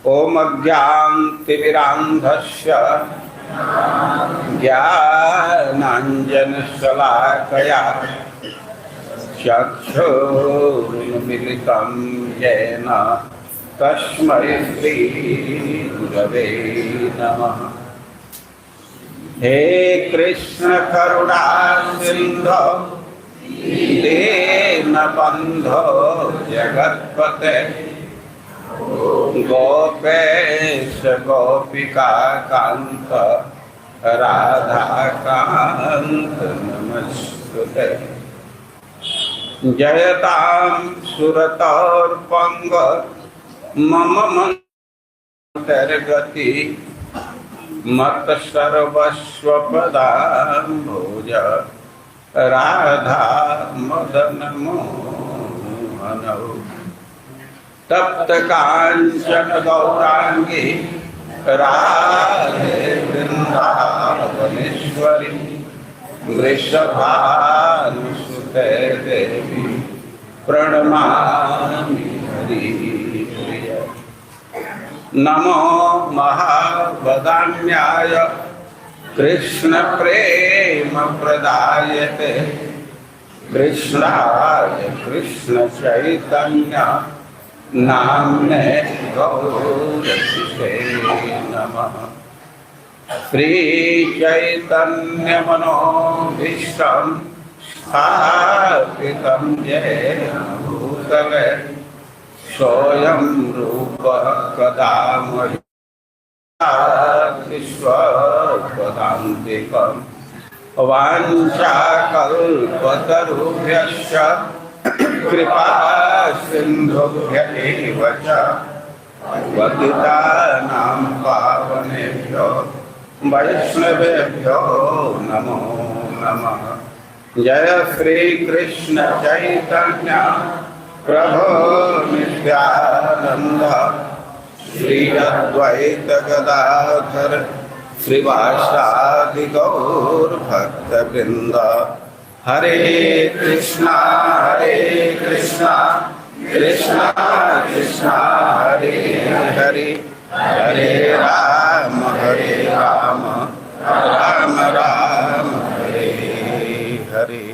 ओम अज्ञानतिमिरान्धस्य ज्ञानाञ्जनशलाकया चक्षुरुन्मीलितं येन तस्मै श्रीगुरवे नमः। हे कृष्ण करुणा सिंधु दीनबन्धो जगत्पते गोपेश गोपिका कांत राधाकांत नमस्ते। जयतां सुरतोर्पंग मम मंतर्गति मत सर्वस्वपदाम्भोज राधा मदन मोहन। तप्त कांचन गौरांगी राधे वृंदावनेश्वरी वृषभानुसुते देवी प्रणमामि हरिप्रिय। नमो महावदान्याय कृष्ण प्रेम प्रदायते कृष्णाय कृष्ण चैतन्य नाम्ने गौरसिते नमः। श्री चैतन्य मनोभीष्टं स्थापितं येन भूतले सोऽयं रूपः कदा मह्यं वाञ्छाकल्पतरुभ्यश्च कृपा सिन्धुभ्य एव च पतितानां पावनेभ्यो वैष्णवेभ्यो नमो नमः। जय श्री कृष्ण चैतन्य प्रभो नित्यानंद श्री अद्वैत गदाधर श्रीवासादि गौर भक्तवृंद। हरे कृष्णा कृष्णा कृष्णा हरे हरे हरे राम राम राम हरे हरे।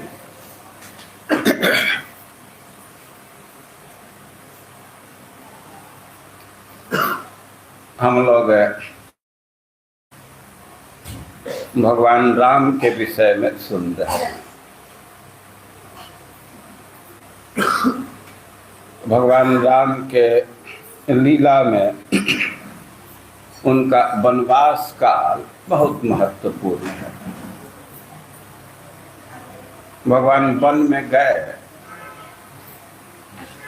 हम लोग भगवान राम के विषय में सुन रहे हैं। भगवान राम के लीला में उनका वनवास काल बहुत महत्वपूर्ण है। भगवान वन में गए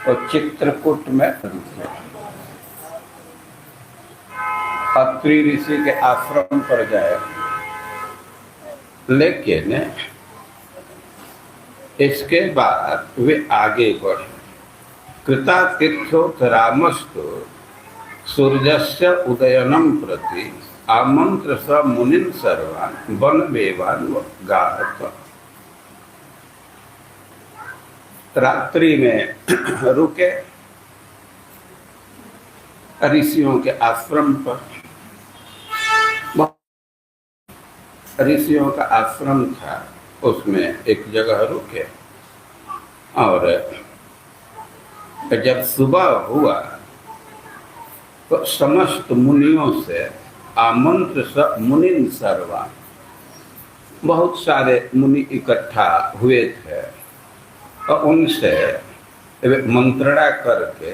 तो चित्रकूट में अत्रि ऋषि के आश्रम पर गए, लेकिन इसके बाद वे आगे बढ़े। कृतातीर्थोत्तरामस्तु सूर्यस्य उदयनं प्रति आमंत्र स मुनिन् सर्वान् वनमेवान् गाहत। रात्रि में रुके ऋषियों के आश्रम पर। ऋषियों का आश्रम था, उसमें एक जगह रुके और जब सुबह हुआ तो समस्त मुनियों से आमंत्र स मुनिन् सर्वान्, बहुत सारे मुनि इकट्ठा हुए थे और उनसे मंत्रणा करके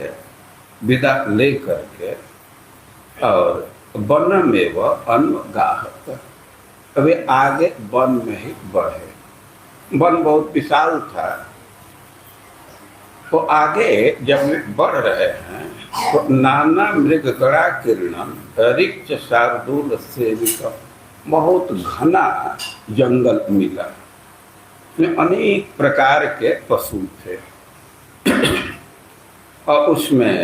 विदा ले करके और वन में वह अनुगाहत, वे आगे वन में ही बढ़े। वन बहुत विशाल था, तो आगे जब बढ़ रहे हैं तो नाना मृग गणा किरणम रिक्त शार्दूल सेवित, बहुत घना जंगल मिला। अनेक प्रकार के पशु थे और उसमें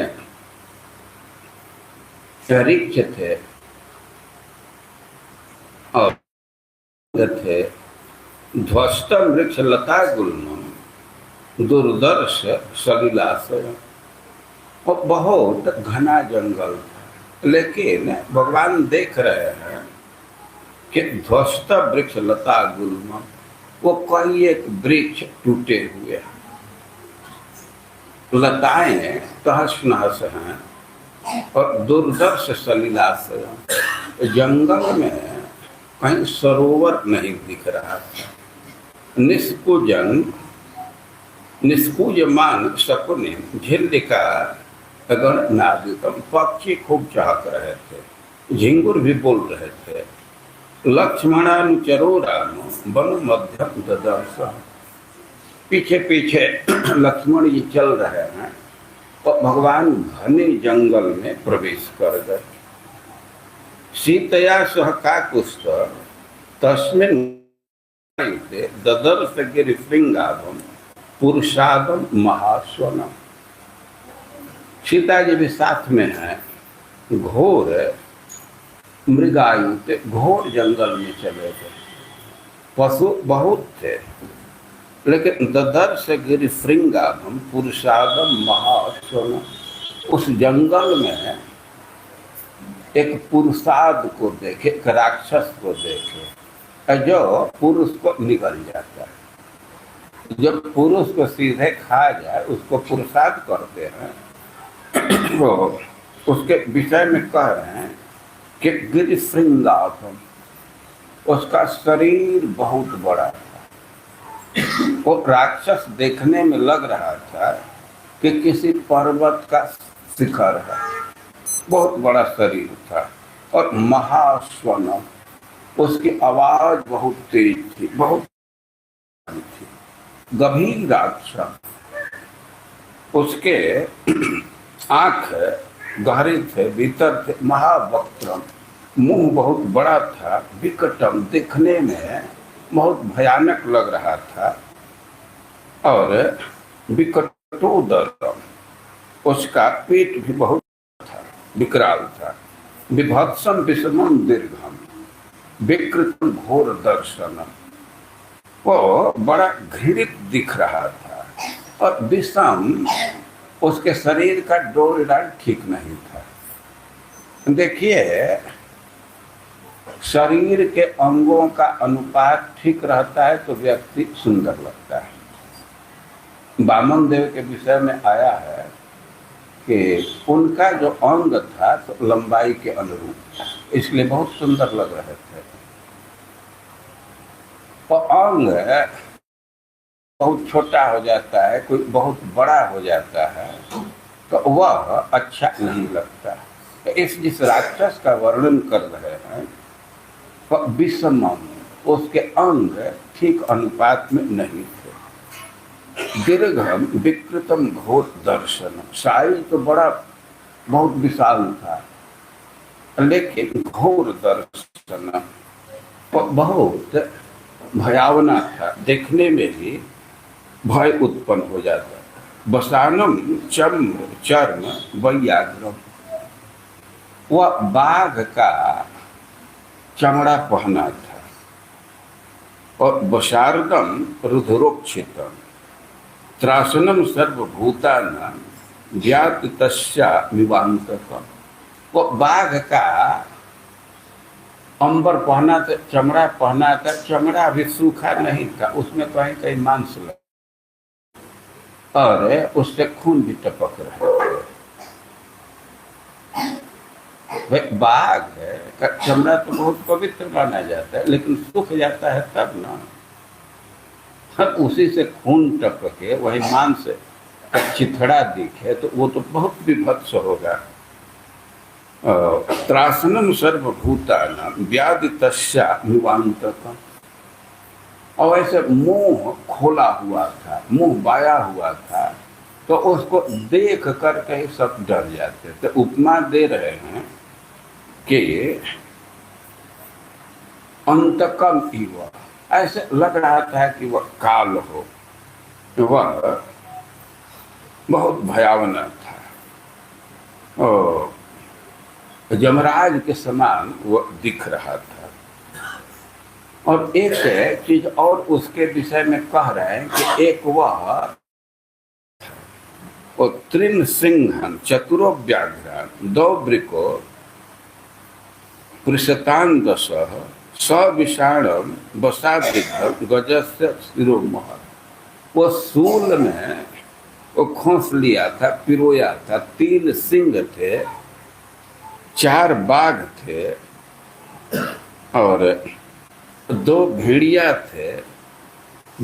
वृक्ष थे और थे ध्वस्त वृक्ष लता गुल्म दुर्दर्श सलिलाशय, और बहुत घना जंगल था। लेकिन भगवान देख रहे हैं कि ध्वस्त वृक्ष लता गुल्म, वो कई एक वृक्ष टूटे हुए हैं, लताएं तहस नहस हैं और दुर्दर्श सलीलास हैं। जंगल में कहीं सरोवर नहीं दिख रहा था। निष्कुजन निष्कुजमान शकुनि झिल्लिका गण नादितम, पक्षी खूब चहक रहे थे, झिंगुर भी बोल रहे थे। लक्ष्मणानुचरो राम वन मध्यम ददर्श, पीछे पीछे लक्ष्मण जी चल रहे हैं और भगवान घने जंगल में प्रवेश कर गए। सीतया सह काकुस्थ तस्मिन् ददर्श गिरिशृंगाभम पुरुषादम महास्वनम। सीता जी भी साथ में हैं। घोर मृगायुत घोर जंगल में चले गए। पशु बहुत थे, लेकिन ददर्श गिरिशृंगाभम पुरुषादम महास्वनम, उस जंगल में एक पुरुषाद को देखे, एक राक्षस को देखे जो पुरुष को निगल जाता है। जब पुरुष को सीधे खा जाए उसको पुरुषाद करते हैं। तो उसके विषय में कह रहे हैं कि गिरिशृंगाभम, उसका शरीर बहुत बड़ा था। वो राक्षस देखने में लग रहा था कि किसी पर्वत का शिखर है, बहुत बड़ा शरीर था। और महास्वनम, उसकी आवाज बहुत तेज थी, बहुत थी, गंभीर राक्षस। उसके आंख गहरे थे, भीतर थे, महावक्त्रम, मुंह बहुत बड़ा था, विकटम, देखने में बहुत भयानक लग रहा था। और विकटोदरम, उसका पेट भी बहुत था, विकराल था। विभत्सम विषमम दीर्घम विकृतम घोर दर्शनम, वो बड़ा घृणित दिख रहा था। और विषम, उसके शरीर का डोल डाल ठीक नहीं था। देखिए, शरीर के अंगों का अनुपात ठीक रहता है तो व्यक्ति सुंदर लगता है। वामन देव के विषय में आया है कि उनका जो अंग था तो लंबाई के अनुरूप था, इसलिए बहुत सुंदर लग रहे थे। और अंग बहुत छोटा हो जाता है, कोई बहुत बड़ा हो जाता है तो वह अच्छा नहीं लगता। तो इस जिस राक्षस का वर्णन कर रहे हैं वह विषमम, उसके अंग ठीक अनुपात में नहीं थे। दीर्घम विकृतम घोर दर्शन, साइज तो बड़ा बहुत विशाल था, लेकिन घोर दर्शन बहुत भयावना था, देखने में भी भय उत्पन्न हो जाता। वसानम चर्म वैयाग्रम, वह बाघ का चमड़ा पहना था। और वशार्दम रुद्रोक्षितम त्रासनम सर्वभूतानां ज्ञात तस्या विवांतकम, वो बाघ का अंबर पहना था, चमड़ा पहना था, चमड़ा भी सूखा नहीं था, उसमें कहीं कहीं मांस लगा और उससे खून भी टपक रहा है। भाई, बाघ का चमड़ा तो बहुत पवित्र माना जाता है, लेकिन सूख जाता है तब ना, उसी से खून टपके वही मांस का चिथड़ा दिखे तो वो तो बहुत विभत्स होगा। त्रासनम सर्वभूतानां व्याधि तस्या निवांतकम, और ऐसे मुंह खोला हुआ था, मुंह बाया हुआ था, तो उसको देख करके ही सब डर जाते थे। उपमा दे रहे हैं कि अंतकम इव, ऐसे लग रहा था कि वह काल हो, वह बहुत भयावना था और यमराज के समान वह दिख रहा था। और एक चीज और उसके विषय में कह रहे हैं कि एक वह तृण सिंहन चतुरो व्याघ्रान दो वृको पृषतांदश सविषाणम वसादिघ गजस्य शिरोमह। वो सूल में वो खोस लिया था, पिरोया था। 3 सिंह थे, 4 बाघ थे और 2 भेड़िया थे,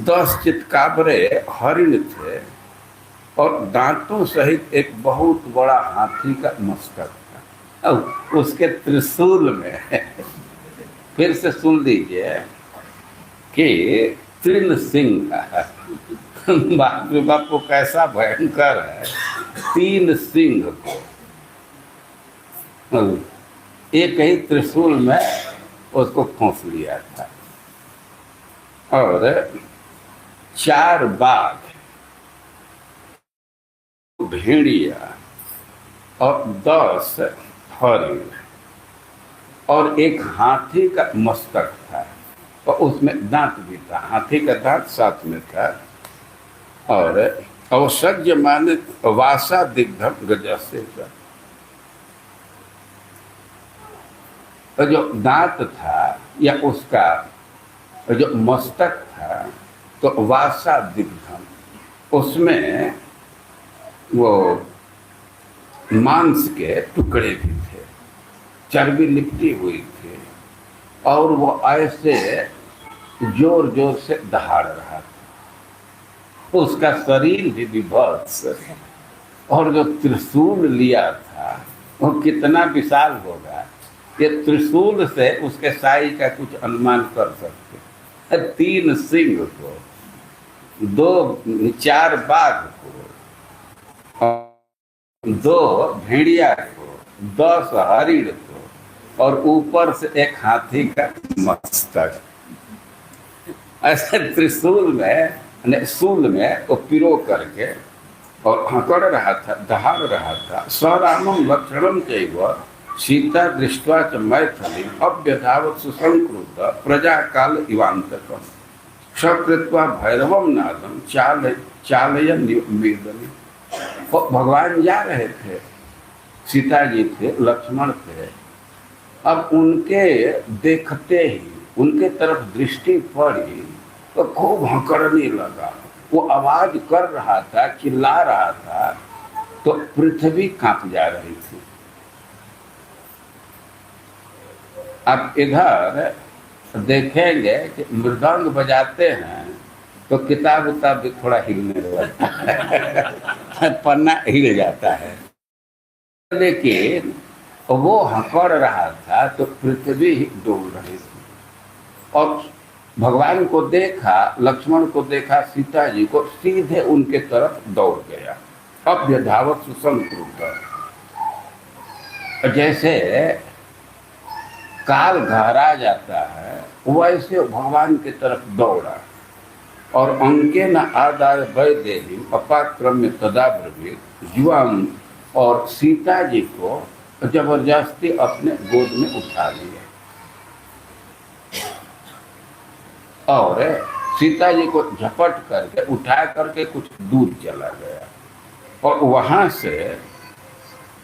10 चितकाबरे हरिण थे और दांतों सहित एक बहुत बड़ा हाथी का मस्तक था। और उसके त्रिशूल में फिर से सुन लीजिए कि 3 सिंह। बाप रे बाप, को कैसा भयंकर है। 3 सिंह को एक ही त्रिशूल में उसको खोस लिया था और 4 बाघ, भेड़िया और 10 हरिण और एक हाथी का मस्तक था और उसमें दांत भी था। हाथी का दांत साथ में था और अवसज्य माने वासा दिग्धम गजस्य। तो जो दांत था या उसका जो मस्तक था तो वासा दिग्धम, उसमें वो मांस के टुकड़े भी थे, चर्बी लिपटी हुई थी और वो ऐसे जोर जोर से दहाड़ रहा था। उसका शरीर भी विभत्स और जो त्रिशूल लिया था वो कितना विशाल होगा, ये त्रिशूल से उसके साई का कुछ अनुमान कर सकते। 3 सिंह को, 4 बाघ को, 2 भेड़िया को, 10 हरिण को और ऊपर से एक हाथी का मस्तक, ऐसे त्रिशूल में सूल में वो पिरो करके और हकड़ रहा था, दहाड़ रहा था। सरामम लक्षणम चैव सीता दृष्ट्वा च मैथिलीं अव्यधावत् सुसंकृत प्रजा काल इवांतकम् सकृत्वा भैरवम नादम चालयन् मेदनी। भगवान जा रहे थे, सीता जी थे, लक्ष्मण थे। अब उनके देखते ही उनके तरफ दृष्टि पड़ी तो खूब हंकड़ने लगा। वो आवाज कर रहा था, चिल्ला रहा था, तो पृथ्वी कांप जा रही थी। अब इधर देखेंगे कि मृदंग बजाते हैं तो किताब उताब भी थोड़ा हिलने लगता है, पन्ना हिल जाता है। लेकिन वो हंकड़ रहा था तो पृथ्वी ही डोल रही थी। और भगवान को देखा, लक्ष्मण को देखा, सीता जी को, सीधे उनके तरफ दौड़ गया। अव्यधावत् सुसंकृत, जैसे काल घहरा जाता है वैसे भगवान की तरफ दौड़ा और अंके न आदाय वै देही अपाक्रम्य तदा ब्रवीत युवाम, और सीता जी को जबरदस्ती अपने गोद में उठा लिया और सीता जी को झपट करके उठा करके कुछ दूर चला गया और वहां से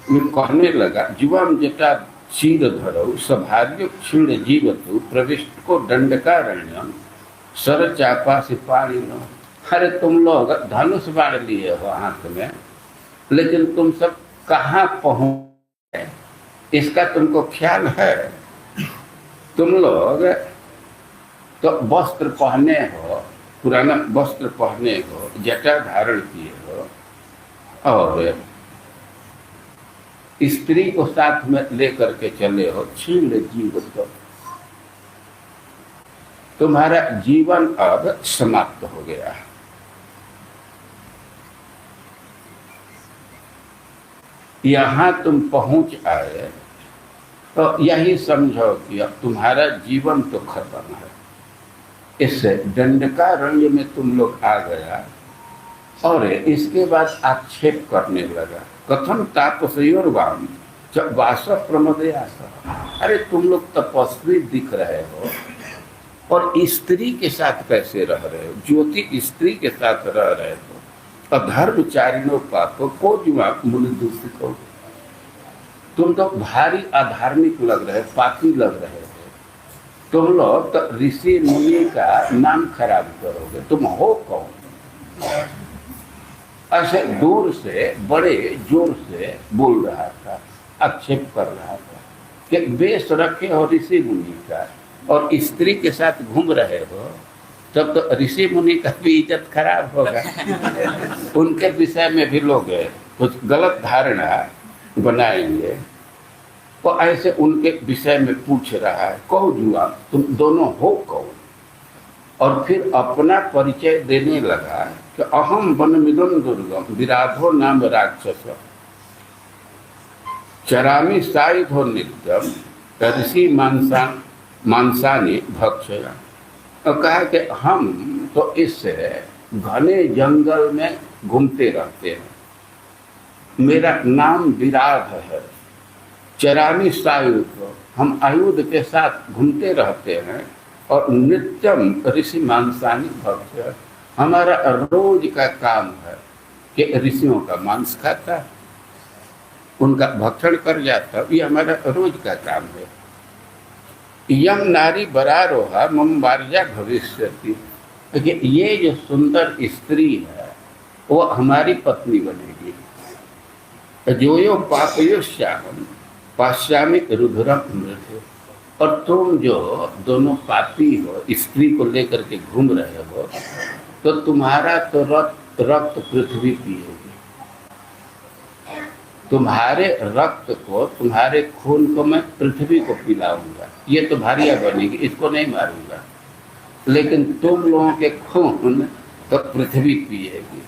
कहने लगा जीवम जटा क्षीर धरो सभार्य क्षीण जीवतु प्रविष्ट को दंडकारण्यम सर चापा सिपाही नो। अरे तुम लोग धनुष बाढ़ लिए हो हाथ में, लेकिन तुम सब कहाँ पहुंचे इसका तुमको ख्याल है? तुम लोग तो वस्त्र पहने हो, पुराना वस्त्र पहने हो, जटा धारण किए हो और स्त्री को साथ में लेकर के चले हो। क्षीण जीवन, तुम्हारा जीवन अब समाप्त हो गया। यहां तुम पहुंच आए तो यही समझो कि अब तुम्हारा जीवन तो खत्म है। इस दंडकारण्य में तुम लोग आ गया और इसके बाद आक्षेप करने लगा। कथम तापसयोर्वाम जब वासव प्रमदयास। अरे तुम लोग तपस्वी दिख रहे हो और स्त्री के साथ कैसे रह रहे हो? ज्योति स्त्री के साथ रह रहे हो। अधर्मचारिणों पापो को जुआ मुनि दूषित हो। तुम तो भारी अधार्मिक लग रहे, पापी लग रहे हो, तुम लोग तो ऋषि मुनि का नाम खराब करोगे, तुम हो कौन? ऐसे दूर से बड़े जोर से बोल रहा था, आक्षेप कर रहा था कि वेश रखे हो ऋषि मुनि का और स्त्री के साथ घूम रहे हो, तब तो ऋषि मुनि का भी इज्जत खराब होगा। उनके विषय में भी लोग कुछ गलत धारणा बनाएंगे। तो ऐसे उनके विषय में पूछ रहा है, कहो जुआ तुम दोनों हो कौन? और फिर अपना परिचय देने लगा कि अहम वनमिदं दुर्गम विराधो नाम राक्षस चरामि सायुधो नित्यम ऋषि मांसानि भक्षया। और कहा कि हम तो इस घने जंगल में घूमते रहते हैं, मेरा नाम विराध है, चरामि सायुध, हम आयुध के साथ घूमते रहते हैं, और नित्यम ऋषि मांसानि भक्ष्य, हमारा रोज का काम है कि ऋषियों का मांस खाता, उनका भक्षण कर जाता, ये हमारा रोज का काम है। यम नारी बरारोहा मम वार्या भविष्यति, कि ये जो सुंदर स्त्री है वो हमारी पत्नी बनेगी। जो यो पापयोश्याम पाश्यामि रुधिरम मृत्यु, और तुम जो दोनों पापी हो, स्त्री को लेकर के घूम रहे हो, तो तुम्हारा तो रक्त पृथ्वी पिएगी, तुम्हारे रक्त को, तुम्हारे खून को मैं पृथ्वी को पिलाऊंगा। ये तो भारिया बनेगी, इसको नहीं मारूंगा, लेकिन तुम लोगों के खून तो पृथ्वी पिएगी।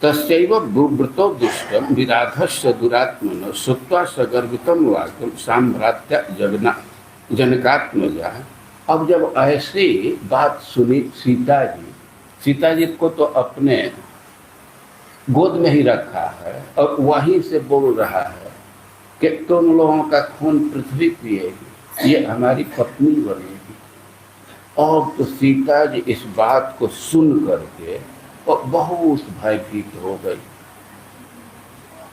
तस्यैव ब्रूवृतो दुष्टम विराधस्य दुरात्मनो श्रुत्वा सगर्वितम वाक्यम साम्भ्रात्या जनकात्मजा। अब जब ऐसी बात सुनी सीता जी को तो अपने गोद में ही रखा है और वहीं से बोल रहा है कि तुम लोगों का खून पृथ्वी पिएगी, ये हमारी पत्नी बनेगी। और तो सीता जी इस बात को सुन करके और बहुत भयभीत हो गई,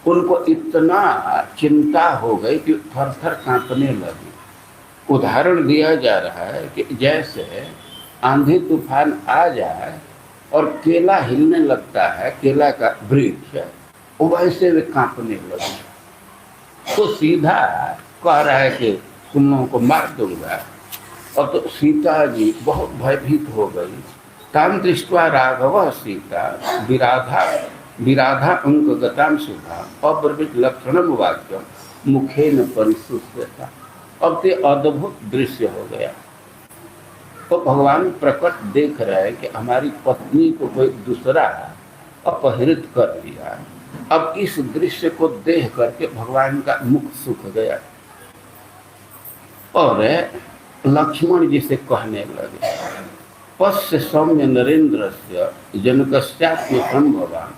उनको इतना चिंता हो गई कि थर थर कांपने लगी। उदाहरण दिया जा रहा है कि जैसे आंधी तूफान आ जाए और केला हिलने लगता है, केला का वृक्ष, वैसे वे कांपने लगे। तो सीधा कह रहा है कि तुम लोगों को मार दूंगा। और तो सीता जी बहुत भयभीत हो गई। ताम दृष्ट्वा राघव सीता विराधा अंक गताम सुधा अब्रवीत लक्षणम वाक्यम मुखेन परिसुष्यता। अब ते अद्भुत दृश्य हो गया। तो भगवान प्रकट देख रहे हैं कि हमारी पत्नी को कोई दूसरा अपहरित कर लिया। अब इस दृश्य को देख करके भगवान का मुख सूख गया और लक्ष्मण जी से कहने लगे, पश्य सौम्य नरेंद्रस्य जनकस्यात्म संभवान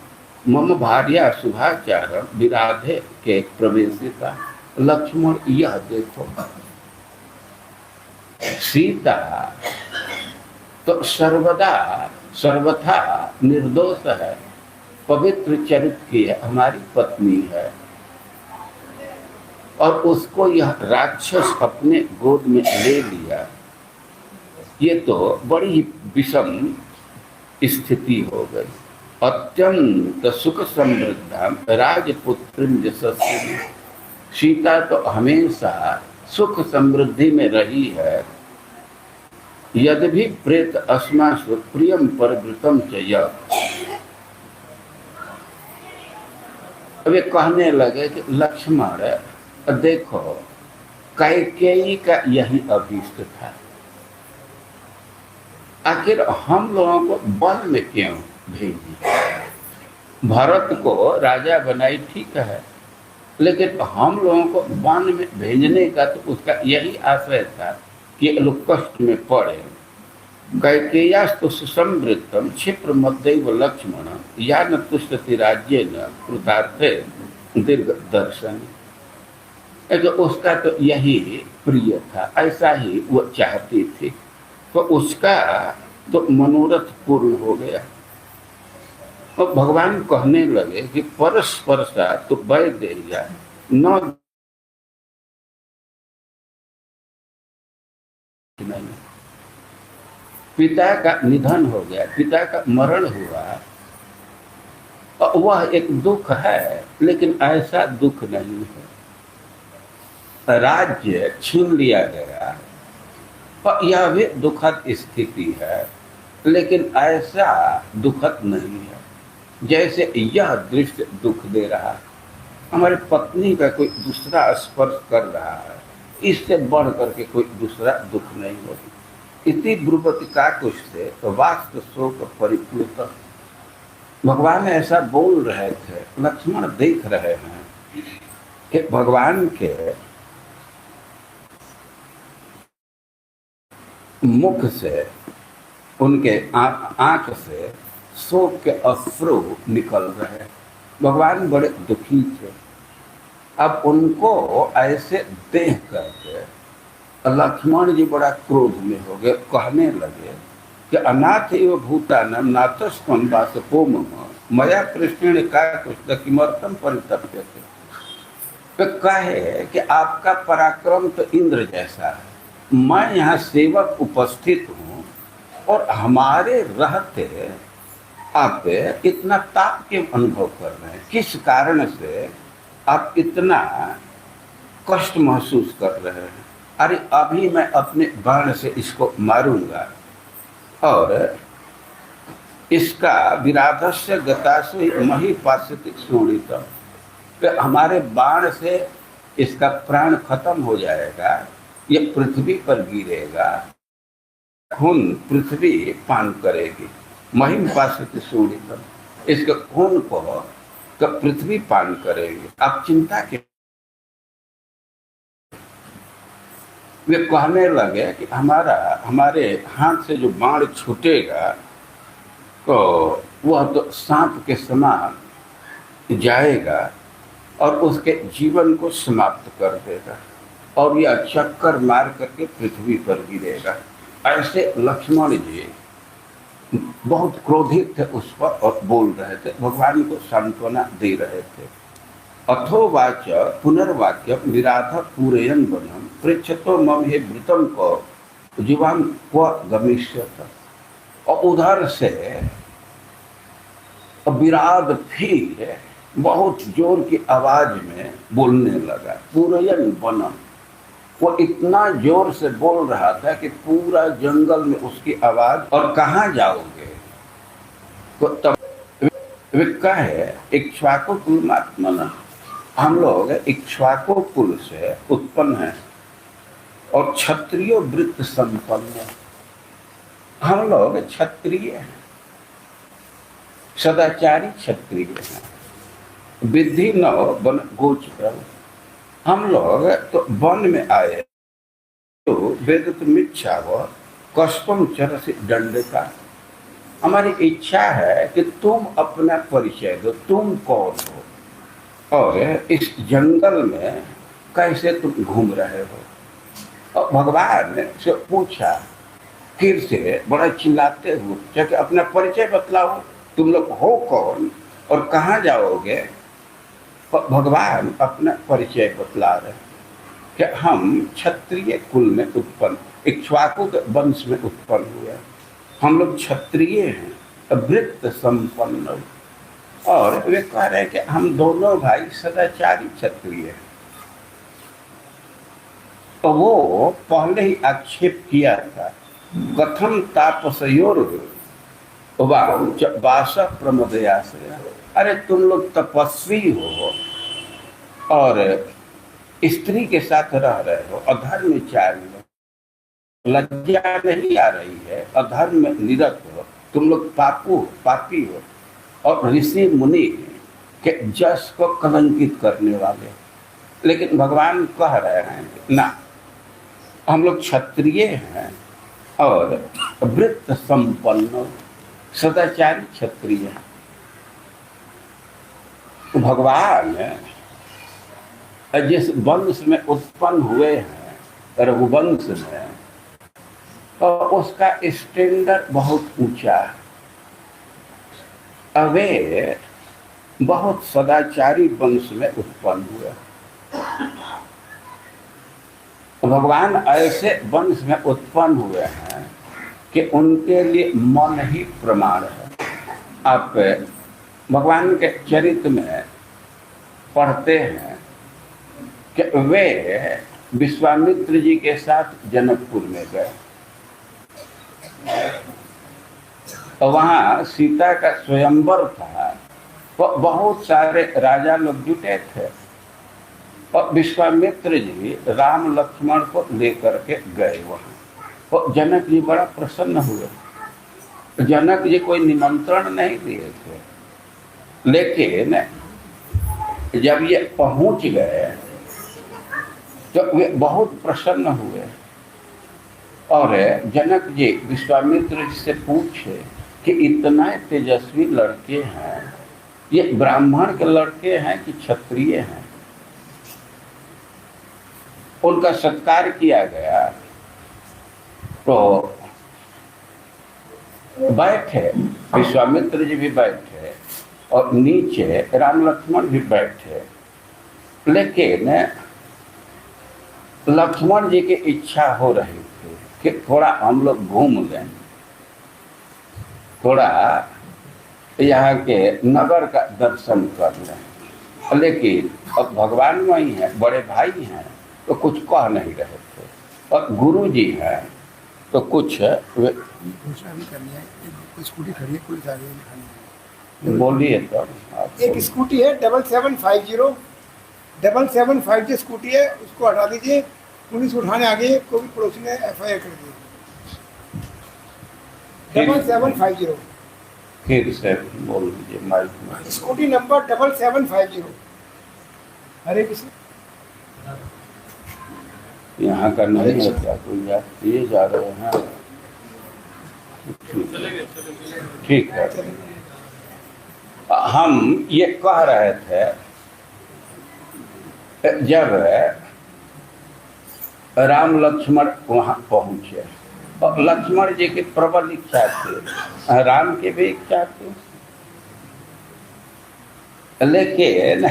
मम भार्या शुभाचार विराधे के प्रवेशिता। लक्ष्मण यह देखो, सीता तो सर्वथा निर्दोष है, पवित्र चरित्र की है, हमारी पत्नी है, और उसको यह राक्षस अपने गोद में ले लिया। ये तो बड़ी विषम स्थिति हो गई। अत्यंत सुख समृद्धा राजपुत्री यशस्वी। सीता तो हमेशा सुख समृद्धि में रही है। यद्यपि प्रेत अस्मासु प्रियम परवृतम च। वे कहने लगे कि लक्ष्मण देखो, कैकेयी का यही अभीष्ट था, आखिर हम लोगों को वन में क्यों भेजी? भरत को राजा बनाई ठीक है, लेकिन हम लोगों को वन में भेजने का तो उसका यही आशय था कि लोग कष्ट में पड़े। कैकेय्यास्तु सुसंवृत्तम क्षिप्र मध्यैव लक्ष्मण या न तुष्टति राज्येन कृतार्थे दीर्घ दर्शन। तो उसका तो यही प्रिय था, ऐसा ही वो चाहती थी, तो उसका तो मनोरथ पूर्ण हो गया। और भगवान कहने लगे कि परस्पर सा तो वैदेर्या न नहीं। पिता का निधन हो गया, पिता का मरण हुआ, और वह एक दुख है, लेकिन ऐसा दुख नहीं है। राज्य छीन लिया गया, और यह भी दुखद स्थिति है, लेकिन ऐसा दुखद नहीं है जैसे यह दृश्य दुख दे रहा है। हमारी पत्नी का कोई दूसरा स्पर्श कर रहा है, इससे बढ़ करके कोई दूसरा दुख नहीं होगी। इति ब्रुवति काकुत्स्थो तो वास्तु शोक परिप्लुत। भगवान ऐसा बोल रहे थे, लक्ष्मण देख रहे हैं कि भगवान के मुख से, उनके आंख से शोक के अश्रु निकल रहे। भगवान बड़े दुखी थे। अब उनको ऐसे देख करके लक्ष्मण जी बड़ा क्रोध में हो गए, कहने लगे कि अनाथ एवं भूतानां नाथस्त्वं वासुको मम मया कृष्णेन काकुत्स्थः किमर्थं परितप्यते। तो कहे कि आपका पराक्रम तो इंद्र जैसा है, मैं यहाँ सेवक उपस्थित हूँ, और हमारे रहते आप इतना ताप के अनुभव कर रहे हैं। किस कारण से आप इतना कष्ट महसूस कर रहे हैं? अरे अभी मैं अपने बाण से इसको मारूंगा, और इसका विराधस्य गतासु मही पाश्यति शोणितम्, तो हमारे बाण से इसका प्राण खत्म हो जाएगा, ये पृथ्वी पर गिरेगा, खून पृथ्वी पान करेगी। महिम पाश्यति शोणितम्, इसके खून को तो पृथ्वी पान करेगी। आप चिंता के। वे कहने लगे कि हमारे हाथ से जो बाण छूटेगा तो वह तो सांप के समान जाएगा और उसके जीवन को समाप्त कर देगा, और यह चक्कर मार करके पृथ्वी पर गिरेगा। ऐसे लक्ष्मण जी बहुत क्रोधित थे उस पर और बोल रहे थे, भगवान को सांत्वना दे रहे थे। अथोवाच पुनर्वाक्य विराध पूरयन वनम पृच्छतो मम हे वृतम को जीवान क्व गमिष्यत। और उधर से विराध फिर बहुत जोर की आवाज में बोलने लगा। पूरयन वनम, वो इतना जोर से बोल रहा था कि पूरा जंगल में उसकी आवाज। और कहाँ जाओगे? तो तब वे कहे इक्ष्वाकु कुलमात्मनः, हम लोग इक्ष्वाकु कुल से उत्पन्न हैं और क्षत्रिय वृत्त संपन्न, हम लोग क्षत्रिय हैं, सदाचारी क्षत्रिय हैं। विद्धि न वन गोचर, हम लोग तो वन में आए तो वेद मिच्छा व कष्टम चरसि दंड का। हमारी इच्छा है कि तुम अपना परिचय दो, तुम कौन हो और इस जंगल में कैसे तुम घूम रहे हो। और भगवान ने से पूछा, फिर से बड़ा चिल्लाते हुए कि अपना परिचय बतलाओ, तुम लोग हो कौन और कहाँ जाओगे। भगवान अपना परिचय बतला रहे कि हम क्षत्रिय कुल में उत्पन्न, इक्ष्वाकु के वंश में उत्पन्न हुए, हम लोग क्षत्रिय हैं, वृत्त संपन्न। और वे कह रहे हैं कि हम दोनों भाई सदाचारी क्षत्रिय हैं। तो वो पहले ही आक्षेप किया था, कथम तापसयोर वास प्रमदयाश्रय। अरे तुम लोग तपस्वी हो और स्त्री के साथ रह रहे हो, अधर्मचारी हो, लज्जा नहीं आ रही है, अधर्म में निरत हो, तुम लोग पापी हो और ऋषि मुनि के जस को कलंकित करने वाले। लेकिन भगवान कह रहे हैं ना, हम लोग क्षत्रिय हैं और वृत्त संपन्न सदाचारी क्षत्रिय हैं। भगवान जिस वंश में उत्पन्न हुए हैं, रघुवंश में, तो उसका स्टैंडर्ड बहुत ऊंचा है। वे बहुत सदाचारी वंश में उत्पन्न हुए। भगवान ऐसे वंश में उत्पन्न हुए हैं कि उनके लिए मन ही प्रमाण है। आप भगवान के चरित्र में पढ़ते हैं कि वे विश्वामित्र जी के साथ जनकपुर में गए और वहाँ सीता का स्वयंवर था। तो बहुत सारे राजा लोग जुटे थे और विश्वामित्र जी राम लक्ष्मण को लेकर के गए वहाँ। तो जनक जी बड़ा प्रसन्न हुए। जनक जी कोई निमंत्रण नहीं दिए थे, लेकिन जब ये पहुंच गए तो वे बहुत प्रसन्न हुए और जनक जी विश्वामित्र जी से पूछे कि इतना तेजस्वी लड़के हैं, ये ब्राह्मण के लड़के हैं कि क्षत्रिय हैं? उनका सत्कार किया गया तो बैठे, विश्वामित्र जी भी बैठे और नीचे राम लक्ष्मण भी बैठे। लेकिन लक्ष्मण जी की इच्छा हो रही थी कि थोड़ा हम लोग घूम लें, थोड़ा यहाँ के नगर का दर्शन कर लें। लेकिन अब भगवान वही है, बड़े भाई हैं तो कुछ कह नहीं रहे थे और गुरु जी हैं तो कुछ स्कूटी खड़ी है, पुलिस आ रही है। बोलिए। तो एक स्कूटी है 7750 स्कूटी है, उसको हटा दीजिए। पुलिस उठाने आ गई है, कोई पड़ोसी ने FIR कर दी। 7750 फिर से बोल दीजिए माइक में। Scooty number 7750। हरे कृष्ण। यहाँ का नहीं है क्या? कोई ये जा रहे हैं? ठीक है। हम ये कह रहे थे, जब राम लक्ष्मण वहाँ पहुँचे और लक्ष्मण जी की प्रबल इच्छा थी, राम की भी इच्छा थी, लेकिन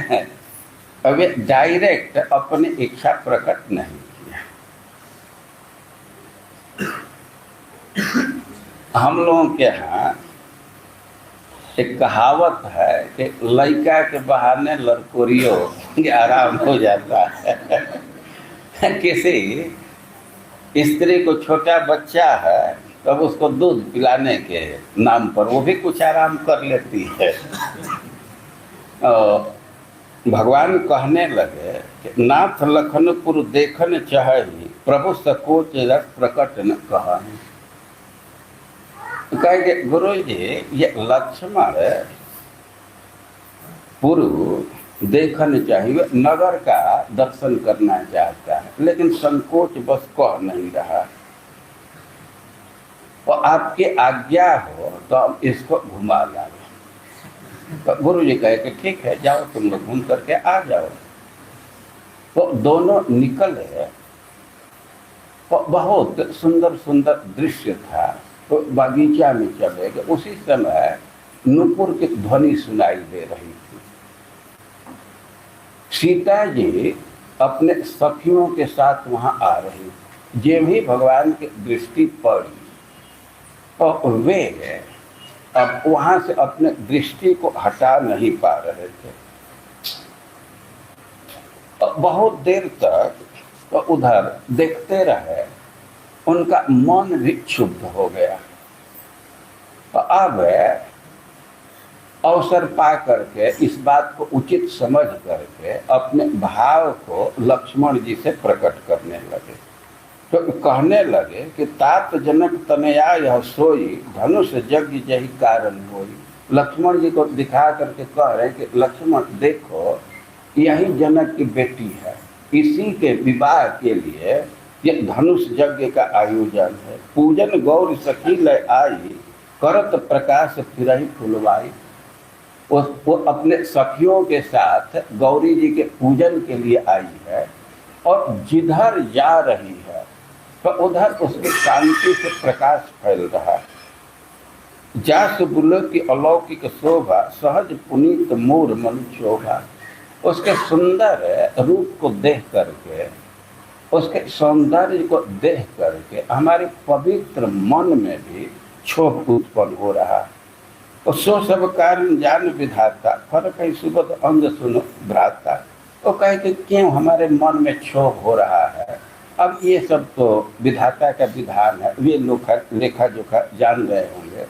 वे डायरेक्ट अपनी इच्छा प्रकट नहीं किया। हम लोगों के यहाँ एक कहावत है कि लड़का के बहाने लड़कोरियो आराम हो जाता है। किसी स्त्री को छोटा बच्चा है तब उसको दूध पिलाने के नाम पर वो भी कुछ आराम कर लेती है। भगवान कहने लगे कि नाथ लखनपुर देखन चाही, प्रभु सकोच रस प्रकट न कहानी। कहेंगे गुरु जी ये लक्ष्मण पुरु देखन चाहिए, नगर का दर्शन करना चाहता है, लेकिन संकोच बस कह नहीं रहा। और आपकी आज्ञा हो तो हम इसको घुमा लाएं। तो गुरु जी कहे कि ठीक है, जाओ तुम लोग घूम करके आ जाओ। तो दोनों निकले तो बहुत सुंदर सुंदर दृश्य था। तो बागीचा में चले गए, उसी समय नूपुर की ध्वनि सुनाई दे रही थी। सीता जी अपने सखियों के साथ वहां आ रही, जे भी भगवान की दृष्टि पड़ी तो वे अब वहां से अपने दृष्टि को हटा नहीं पा रहे थे। बहुत देर तक तो उधर देखते रहे, उनका मन भी क्षुब्ध हो गया। तो अब अवसर पा करके इस बात को उचित समझ करके अपने भाव को लक्ष्मण जी से प्रकट करने लगे। तो कहने लगे कि तात जनक तनया यह सोई, धनुष यज्ञ जही कारण होई। लक्ष्मण जी को दिखा करके कह रहे कि लक्ष्मण देखो, यही जनक की बेटी है, इसी के विवाह के लिए ये धनुष यज्ञ का आयोजन है। पूजन गौर सखी लय आई, करत प्रकाश फिरही फुलवाई। वो अपने सखियों के साथ गौरी जी के पूजन के लिए आई है और जिधर जा रही है तो उधर उसकी शांति से प्रकाश फैल रहा है। जास बुलो की अलौकिक शोभा, सहज पुनीत मोर मन शोभा। उसके सुंदर रूप को देख करके उसके सौंदर्य को देख करके हमारे पवित्र मन में भी क्षोभ उत्पन्न हो रहा है। तो सो सब कारण जान विधाता, फर्क है सुबह अंग सुनो भ्राता। तो कहे कि क्यों हमारे मन में क्षोभ हो रहा है। अब ये सब तो विधाता का विधान है, वे लेखा जोखा जान रहे होंगे।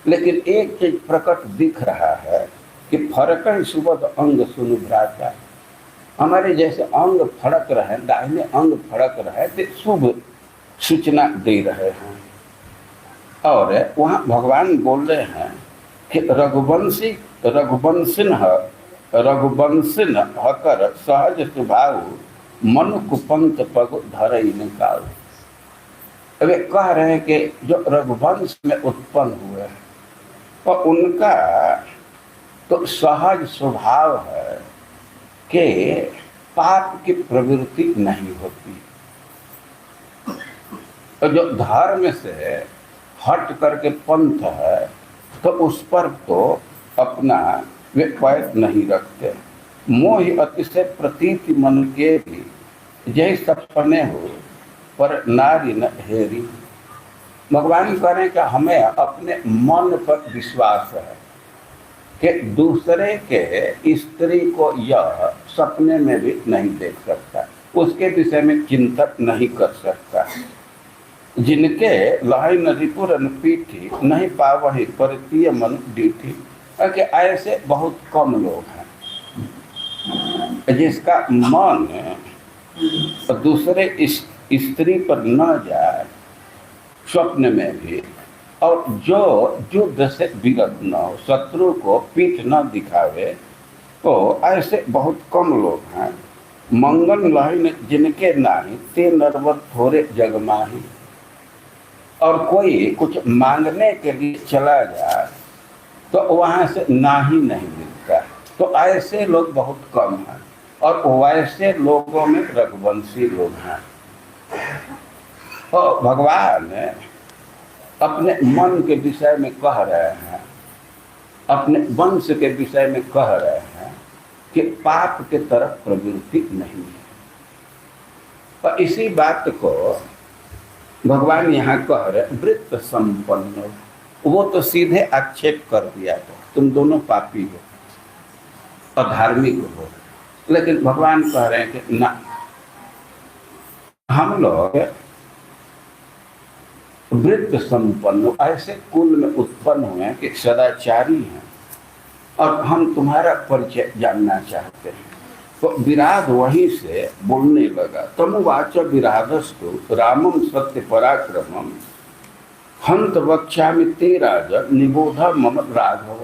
लेकिन एक चीज प्रकट दिख रहा है कि फर्क है सुबह अंग सुनो भ्राता। हमारे जैसे अंग फड़क रहे, दाहिने अंग फड़क रहे तो शुभ सूचना दे रहे हैं। और वहाँ भगवान बोल रहे हैं कि रघुवंशिन हकर सहज स्वभाव मन कुपंत पग धरई निकाल। वे कह रहे हैं कि जो रघुवंश में उत्पन्न हुए और उनका तो सहज स्वभाव है कि पाप की प्रवृत्ति नहीं होती। तो जो धर्म से हट करके पंथ है तो उस पर तो अपना वे पैर नहीं रखते। मोह अतिशय प्रतीति मन के भी जय सपने हो पर नारी न हेरी। भगवान कह रहे हैं कि हमें अपने मन पर विश्वास है कि दूसरे के स्त्री को यह सपने में भी नहीं देख सकता, उसके विषय में चिंतन नहीं कर सकता। जिनके लहई न रिपुर न पीठी नहीं पावही परतीय मन डीठी। कि ऐसे बहुत कम लोग हैं जिसका मन दूसरे स्त्री पर न जाए स्वप्न में भी, और जो युद्ध से विरत न हो, शत्रु को पीठ न दिखावे, तो ऐसे बहुत कम लोग हैं। मंगल लहई जिनके नाही ते नरवर थोड़े जगमाही। और कोई कुछ मांगने के लिए चला जाए तो वहाँ से नाही नहीं मिलता। तो ऐसे लोग बहुत कम हैं और वैसे लोगों में रघुवंशी लोग हैं। तो भगवान अपने मन के विषय में कह रहे हैं, अपने वंश के विषय में कह रहे हैं कि पाप के तरफ प्रवृत्ति नहीं है। और इसी बात को भगवान यहाँ कह रहे वृत्त संपन्न। वो तो सीधे आक्षेप कर दिया था, तुम दोनों पापी हो, अधार्मिक हो। लेकिन भगवान कह रहे हैं कि ना, हम लोग वृत्त संपन्न ऐसे कुल में उत्पन्न हुए हैं कि सदाचारी हैं और हम तुम्हारा परिचय जानना चाहते हैं। तो विराध वहीं से बोलने लगा। तमुवाच विराधस्तु रामम सत्य पराक्रमम हंत वक्ष्यामि ते राजन निबोधा मम राघव।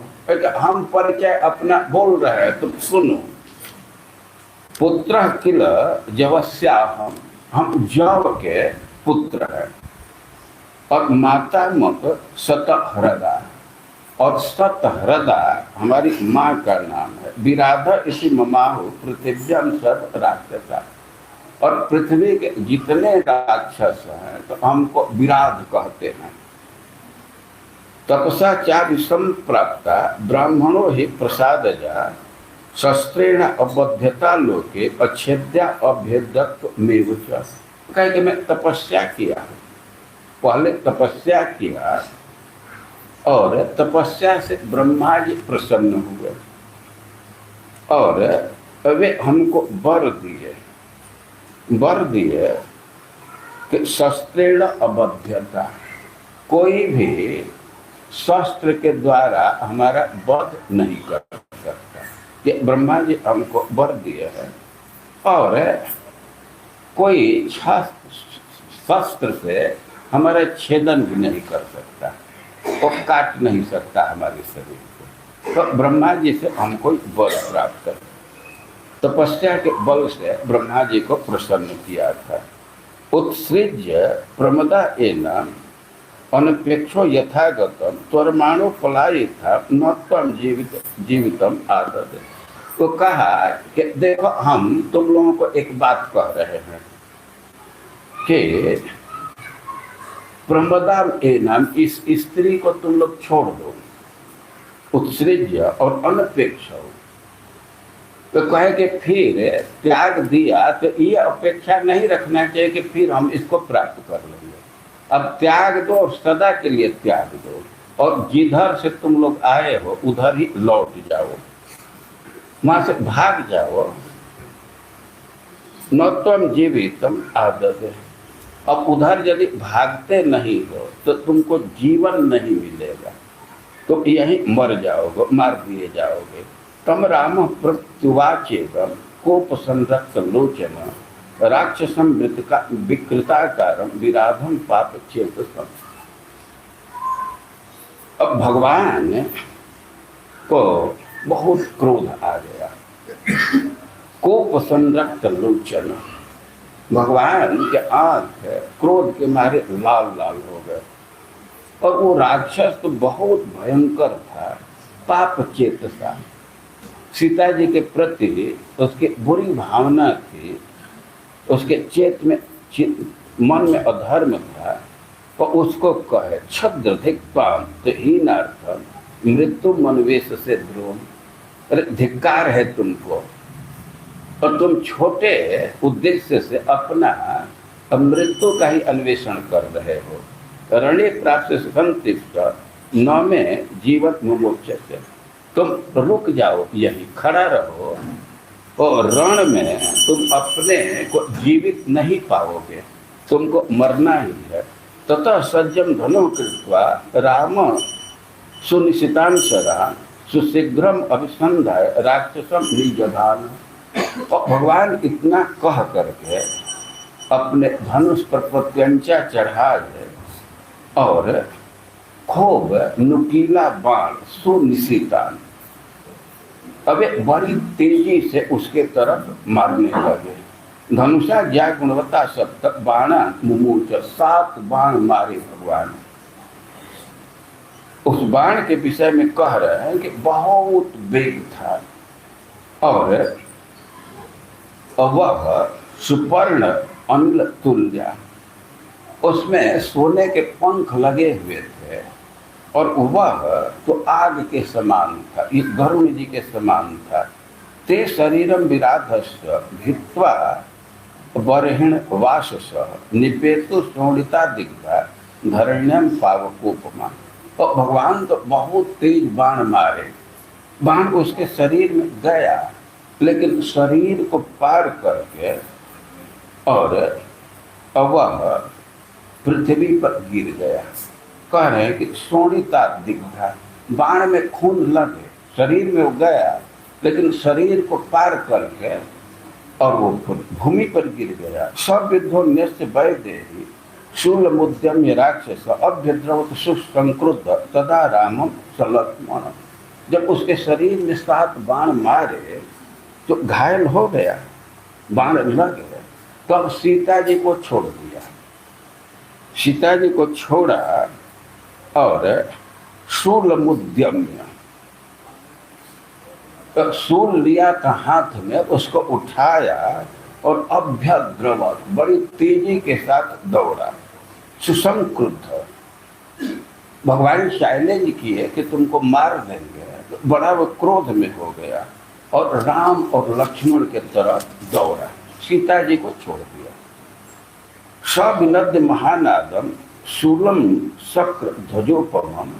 हम परिचय अपना बोल रहे हैं, तुम सुनो। पुत्र किल जवस्याहम, हम जव के पुत्र हैं। और माता मत सतहृदा, और सतहृदा हमारी माँ का नाम है। विराध इसी ममाहु पृथिव्यम सब राक्षसा। और पृथ्वी के जितने राक्षस हैं तो हमको विराध कहते हैं। तपसा चारि संप्राप्ता ब्राह्मणो ही प्रसादजा शस्त्रेण अबध्यता लोके अच्छेद्या अभेदत्व मेव च। कहे कि मैं तपस्या किया, पहले तपस्या किया और तपस्या से ब्रह्मा जी प्रसन्न हुए और वे हमको वर दिए कि शस्त्रेण अबध्यता, कोई भी शस्त्र के द्वारा हमारा वध नहीं कर सकता। ये ब्रह्मा जी हमको वर दिए हैं। और कोई शस्त्र से हमारा छेदन भी नहीं कर सकता, वो काट नहीं सकता हमारे शरीर को। तो ब्रह्मा जी से हमको वर प्राप्त कर, तपस्या के बल से ब्रह्मा जी को प्रसन्न किया था। उत्सृज्य प्रमदा एनम अनपेक्षो यथागतम त्वरमाणो पलायिता न त्वं जीवितम आदत। तो कहा कि देखो, हम तुम लोगों को एक बात कह रहे हैं कि प्रमदा एनम, इस स्त्री को तुम लोग छोड़ दो। उत्सृज्य और अनपेक्ष, तो कहे कि फिर त्याग दिया तो ये अपेक्षा नहीं रखना चाहिए कि फिर हम इसको प्राप्त कर लेंगे। अब त्याग दो और सदा के लिए त्याग दो, और जिधर से तुम लोग आए हो उधर ही लौट जाओ, वहां से भाग जाओ। न तुम जीवितम आदत। अब उधर यदि भागते नहीं हो तो तुमको जीवन नहीं मिलेगा, तो यहीं मर जाओगे, मार दिए जाओगे। तम राम प्रत्युवाचेगम कोप संरक्त लोचन राक्षसम विकृताकारम विराधम पाप चेतसम। अब भगवान को बहुत क्रोध आ गया। कोप संरक्त लोचन, भगवान के आंख क्रोध के मारे लाल लाल हो गए। और वो राक्षस तो बहुत भयंकर था, पाप चेतसा। सीता जी के प्रति उसकी बुरी भावना थी, उसके चेत में मन में अधर्म था। तो उसको कहे छद्र धिक्पाम हीनार्थम मृत्यु मनवेश से द्रोह। अरे धिक्कार है तुमको, और तुम छोटे उद्देश्य से अपना मृत्यु का ही अन्वेषण कर रहे हो। रणे प्राप्त से संतिष्ठ न में जीवन मुमोक्षते। तुम रुक जाओ, यही खड़ा रहो, और रण में तुम अपने को जीवित नहीं पाओगे, तुमको मरना ही है। ततः सज्जम धनु कृत्वा राम सुनिश्चितान शरा सुशीघ्रम अभिसंधाय राक्षसम निजधान। और भगवान इतना कह करके अपने धनुष पर प्रत्यंचा चढ़ा दे और खूब नुकीला बाण सुनिश्चितान अबे बड़ी तेजी से उसके तरफ मारने लगे। धनुषा ज्या गुणवत्ता सप्तक बाणा मुमूर्च, 7 बाण मारे भगवान। उस बाण के विषय में कह रहे हैं कि बहुत वेग था, और वह सुपर्ण अनिल तुल्य, उसमें सोने के पंख लगे हुए थे, और वह तो आग के समान था, इस गरुण जी के समान था। ते शरीरम विराधस्य भित्वा बर्हिण वासस निपेतु शोणिता दिग्धा धरण्यम पावकोपमा। और भगवान तो बहुत तेज बाण मारे, बाण उसके शरीर में गया, लेकिन शरीर को पार करके और वह पृथ्वी पर गिर गया। कह रहे हैं कि शोणिता दिग्धा, बाण में खून लगे, शरीर में वो गया, लेकिन शरीर को पार करके और वो भूमि पर गिर गया। सब विद्धो न्यस्य वैदेही शूल मुद्यम्य राक्षस अभ्यद्रवत सुसंक्रुद्ध तदा रामम सलक्ष्मण। जब उसके शरीर में 7 बाण मारे तो घायल हो गया, बाण लग गए, तब सीता जी को छोड़ दिया। सीता जी को छोड़ा और शूल मुद्यम्य, शूल लिया था हाथ में, उसको उठाया और अभ्यद्रवत बड़ी तेजी के साथ दौड़ा। सुसंक्रुद्ध, भगवान चैलेंज किए कि तुमको मार देंगे, तो बड़ा वो क्रोध में हो गया और राम और लक्ष्मण के तरफ दौड़ा, सीता जी को छोड़ दिया। सविनद्य महानादम शूलम शक्र ध्वजोपम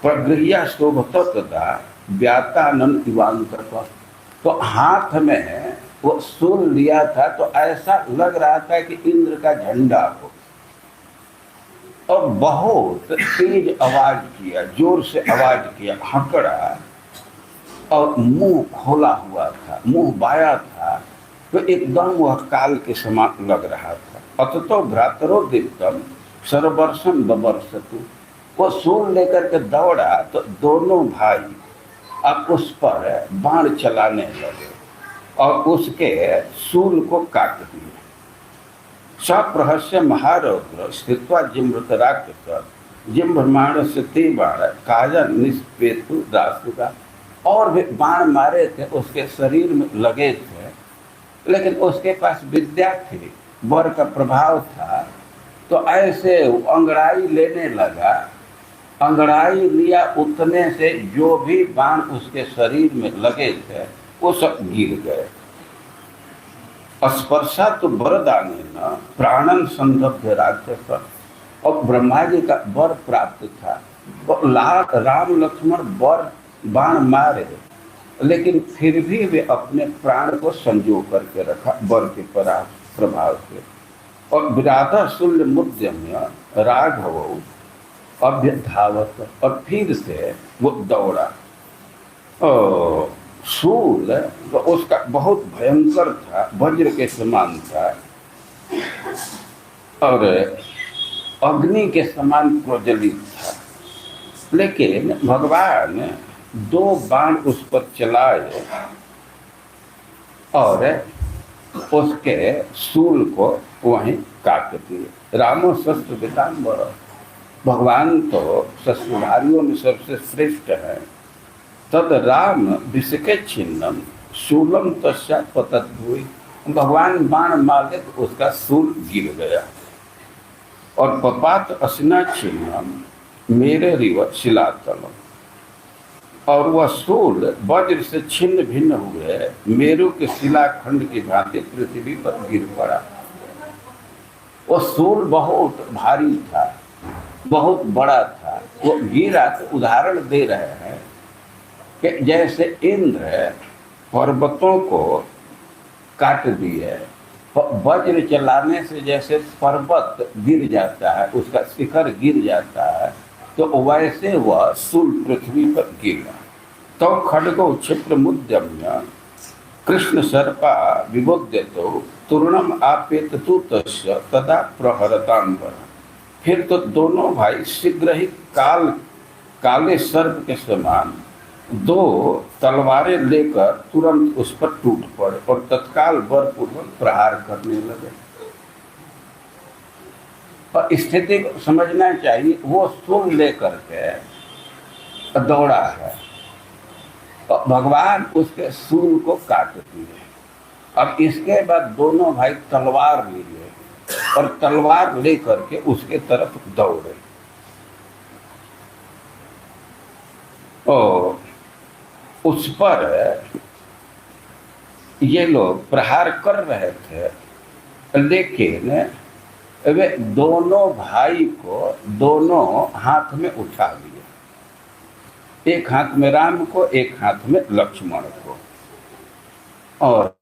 प्रगृह्या शोभत तथा व्यातानन इवांतक। तो हाथ में वो शूल लिया था तो ऐसा लग रहा था कि इंद्र का झंडा हो, और बहुत तेज आवाज किया, जोर से आवाज किया, हकड़ा, और मुंह खोला हुआ था, मुंह बाया था, तो एकदम वह काल के समान लग रहा था। अततो भ्रातरो दीप्तम सर्वर्षम बबर्षतु। वो शूल लेकर के दौड़ा तो दोनों भाई अब उस पर बाण चलाने लगे और उसके शूल को काट दिए। सप्रहस्य महारौद्र स्थित्वा जिम्रत राक्षस जिम्ब्रमाण से ते बाण काया निष्पेतु दासुका। और भी बाण मारे थे, उसके शरीर में लगे थे, लेकिन उसके पास विद्या थी, वर का प्रभाव था, तो ऐसे अंगड़ाई लेने लगा। अंगड़ाई लिया, उतने से जो भी बाण उसके शरीर में लगे थे वो सब गिर गए। स्पर्शा तो वरदाने न प्राणन संदग्ध राक्षस। और ब्रह्मा जी का वर प्राप्त था, और राम लक्ष्मण वर बाण मारे, लेकिन फिर भी वे अपने प्राण को संजो करके रखा वर के प्रभाव से। और विराधा शूल्य मुद्यम्य राघव अभ्यधावत, और फिर से वो दौड़ा। शूल तो उसका बहुत भयंकर था, वज्र के समान था, और अग्नि के समान प्रज्वलित था। लेकिन भगवान 2 बाण उस पर चलाए और उसके शूल को वहीं काट दिए। रामो शस्त्र वितांबर, भगवान तो शस्त्रधारियों में सबसे श्रेष्ठ है। तद राम विषके छिन्नम शूलम तस्या पतत हुई। भगवान बाण मारे तो उसका शूल गिर गया। और पपात असना छिन्नम मेरे रिव शिलातलम, और वह शूल वज्र से छिन्न भिन्न हुए मेरु के शिलाखंड की भांति पृथ्वी पर गिर पड़ा। वह शूल बहुत भारी था, बहुत बड़ा था। वो गिरा तो उदाहरण दे रहे हैं कि जैसे इंद्र पर्वतों को काट दिए, वज्र चलाने से जैसे पर्वत गिर जाता है, उसका शिखर गिर जाता है, तो वैसे वह शूल पृथ्वी पर गिरा। तो खड्गो क्षिप्र मुद्यम्य कृष्ण सर्पा विबोध्यतो तूर्णम आपेत तु तस्य तदा प्रहरतांबर। फिर तो दोनों भाई शीघ्र ही काले सर्प के समान 2 तलवारें लेकर तुरंत उस पर टूट पड़े और तत्काल बलपूर्वक प्रहार करने लगे। और स्थिति को समझना चाहिए, वो शूल लेकर के दौड़ा है और भगवान उसके शूल को काट दिए। अब इसके बाद दोनों भाई तलवार लिए और तलवार लेकर के उसके तरफ दौड़े। और उस पर ये लोग प्रहार कर रहे थे, लेकिन वे दोनों भाई को दोनों हाथ में उठा लिए, एक हाथ में राम को, एक हाथ में लक्ष्मण को। और